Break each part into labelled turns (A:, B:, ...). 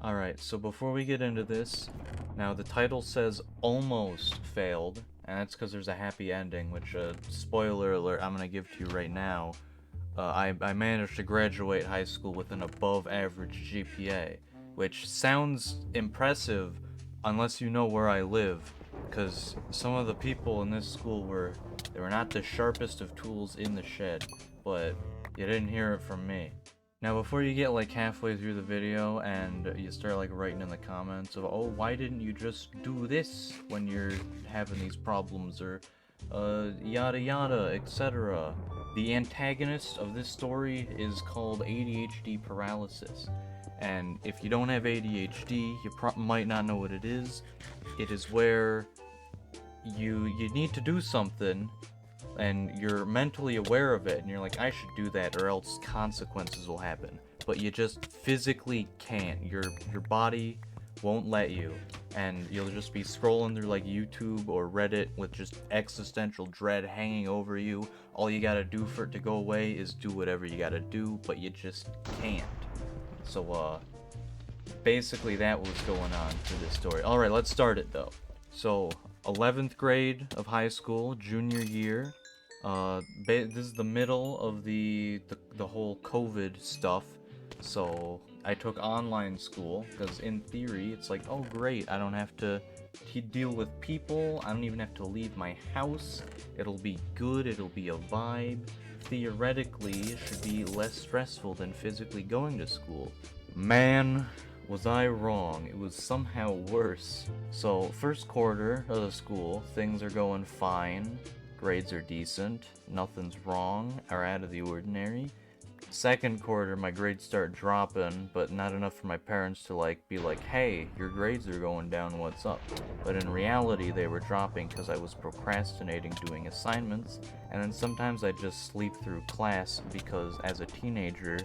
A: Alright, so before we get into this, now the title says almost failed, and that's because there's a happy ending, which, spoiler alert, I'm gonna give to you right now. I managed to graduate high school with an above average GPA, which sounds impressive unless you know where I live, because some of the people in this school they were not the sharpest of tools in the shed, but you didn't hear it from me. Now, before you get like halfway through the video and you start like writing in the comments of, oh, why didn't you just do this when you're having these problems, or yada yada, etc. The antagonist of this story is called ADHD paralysis. And if you don't have ADHD, you might not know what it is. It is where you need to do something, and you're mentally aware of it, and you're like, I should do that or else consequences will happen. But you just physically can't. Your body won't let you, and you'll just be scrolling through like YouTube or Reddit with just existential dread hanging over you. All you gotta do for it to go away is do whatever you gotta do, but you just can't. So, basically that was going on for this story. Alright, let's start it though. So, 11th grade of high school, junior year. This is the middle of the whole COVID stuff, so I took online school, because in theory, it's like, oh great, I don't have to deal with people, I don't even have to leave my house, it'll be good, it'll be a vibe. Theoretically, it should be less stressful than physically going to school. Man, was I wrong. It was somehow worse. So, first quarter of the school, things are going fine. Grades are decent, nothing's wrong or out of the ordinary. Second quarter, my grades start dropping, but not enough for my parents to be like, hey, your grades are going down, what's up? But in reality, they were dropping because I was procrastinating doing assignments, and then sometimes I just sleep through class because as a teenager,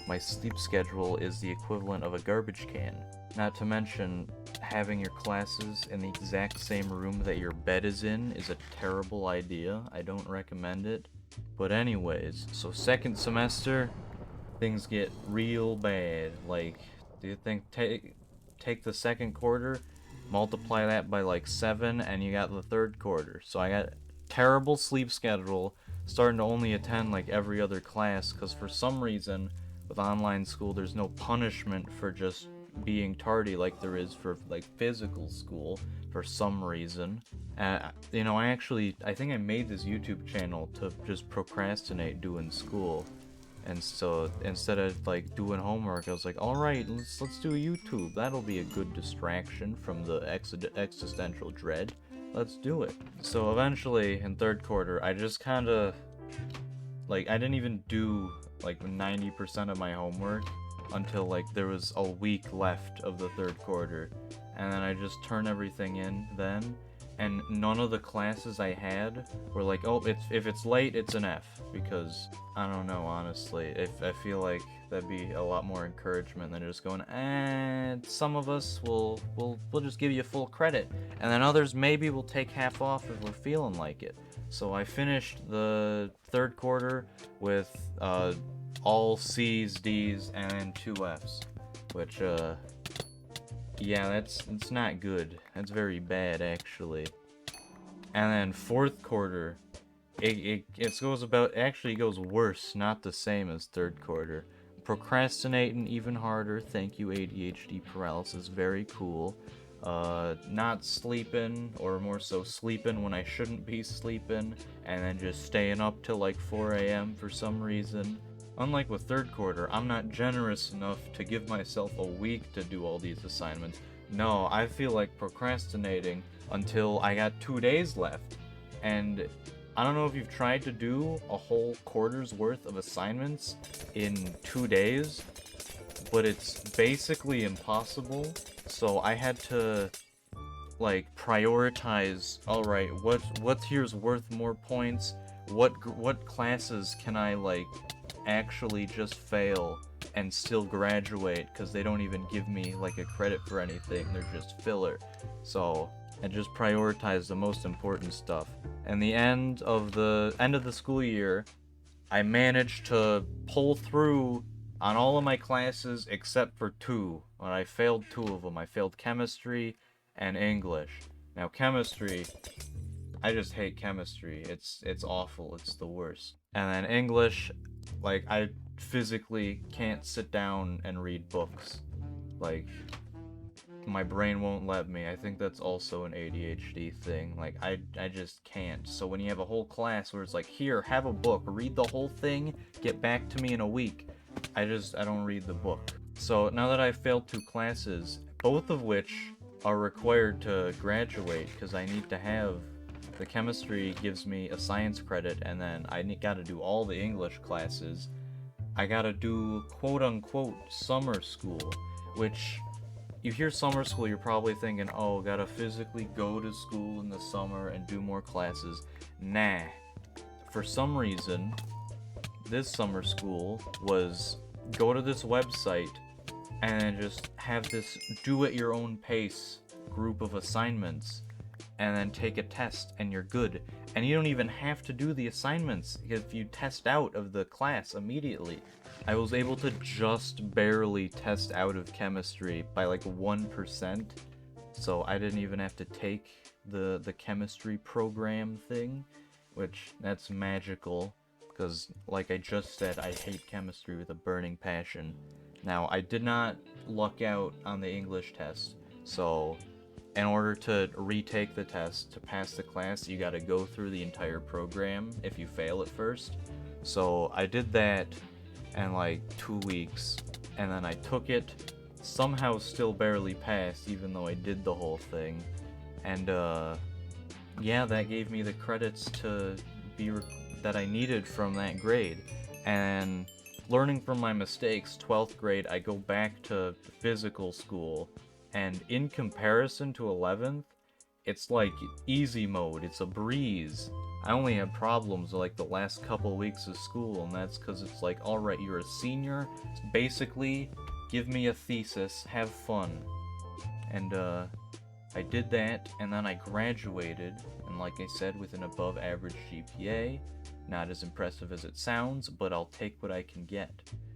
A: my sleep schedule is the equivalent of a garbage can. Not to mention, having your classes in the exact same room that your bed is in is a terrible idea. I don't recommend it. But anyways, so second semester, things get real bad. Like, do you think take the second quarter, multiply that by like 7, and you got the third quarter. So I got terrible sleep schedule, starting to only attend like every other class, because for some reason, with online school, there's no punishment for just being tardy like there is for like physical school for some reason. You know, I think I made this YouTube channel to just procrastinate doing school, and so instead of like doing homework, I was like, all right, let's do YouTube. That'll be a good distraction from the existential dread. Let's do it. So eventually in third quarter, I just kind of I didn't even do like 90% of my homework until like there was a week left of the third quarter, and then I just turned everything in then, and none of the classes I had were like, oh, if it's late, it's an F, because I don't know, honestly, I feel like that'd be a lot more encouragement than just going, some of us will just give you full credit, and then others maybe will take half off if we're feeling like it. So I finished the third quarter with all C's, D's, and 2 F's, which, yeah, that's not good. That's very bad, actually. And then fourth quarter, it goes worse, not the same as third quarter. Procrastinating even harder, thank you ADHD paralysis, very cool. Not sleeping, or more so sleeping when I shouldn't be sleeping, and then just staying up till like 4 AM for some reason. Unlike with third quarter, I'm not generous enough to give myself a week to do all these assignments. No, I feel like procrastinating until I got 2 days left. And I don't know if you've tried to do a whole quarter's worth of assignments in 2 days, but it's basically impossible. So I had to prioritize, alright, what here's worth more points, what classes can I actually just fail and still graduate, because they don't even give me a credit for anything, they're just filler. So I just prioritized the most important stuff. And the end of the school year, I managed to pull through on all of my classes except for 2. When I failed 2 of them, I failed chemistry and English. Now chemistry, I just hate chemistry. It's awful. It's the worst. And then English, like I physically can't sit down and read books. Like my brain won't let me. I think that's also an ADHD thing. Like I just can't. So when you have a whole class where it's like, "Here, have a book, read the whole thing, get back to me in a week." I don't read the book. So now that I've failed 2 classes, both of which are required to graduate because I need to have the chemistry gives me a science credit, and then I gotta do all the English classes. I gotta do quote-unquote summer school, which you hear summer school, you're probably thinking, oh, gotta physically go to school in the summer and do more classes. Nah. For some reason, this summer school was go to this website and just have this do-at-your-own-pace group of assignments and then take a test and you're good. And you don't even have to do the assignments if you test out of the class immediately. I was able to just barely test out of chemistry by like 1%, so I didn't even have to take the chemistry program thing, which that's magical, because like I just said, I hate chemistry with a burning passion. Now, I did not luck out on the English test, so in order to retake the test to pass the class, you gotta go through the entire program if you fail it first. So I did that in like 2 weeks, and then I took it, somehow still barely passed even though I did the whole thing, and yeah, that gave me the credits to be that I needed from that grade. And learning from my mistakes, 12th grade, I go back to physical school, and in comparison to 11th, it's like easy mode, it's a breeze. I only had problems like the last couple weeks of school, and that's because it's like, alright, you're a senior, basically, give me a thesis, have fun. And I did that, and then I graduated, and like I said, with an above average GPA. Not as impressive as it sounds, but I'll take what I can get.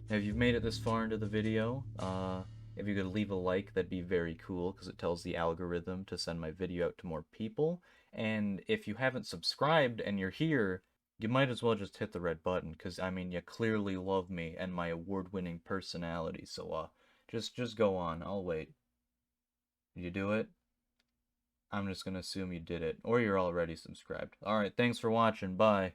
A: Now, if you've made it this far into the video, if you could leave a like, that'd be very cool, because it tells the algorithm to send my video out to more people. And if you haven't subscribed and you're here, you might as well just hit the red button, because, I mean, you clearly love me and my award-winning personality, so, just go on, I'll wait. Did you do it? I'm just gonna assume you did it, or you're already subscribed. Alright, thanks for watching, bye.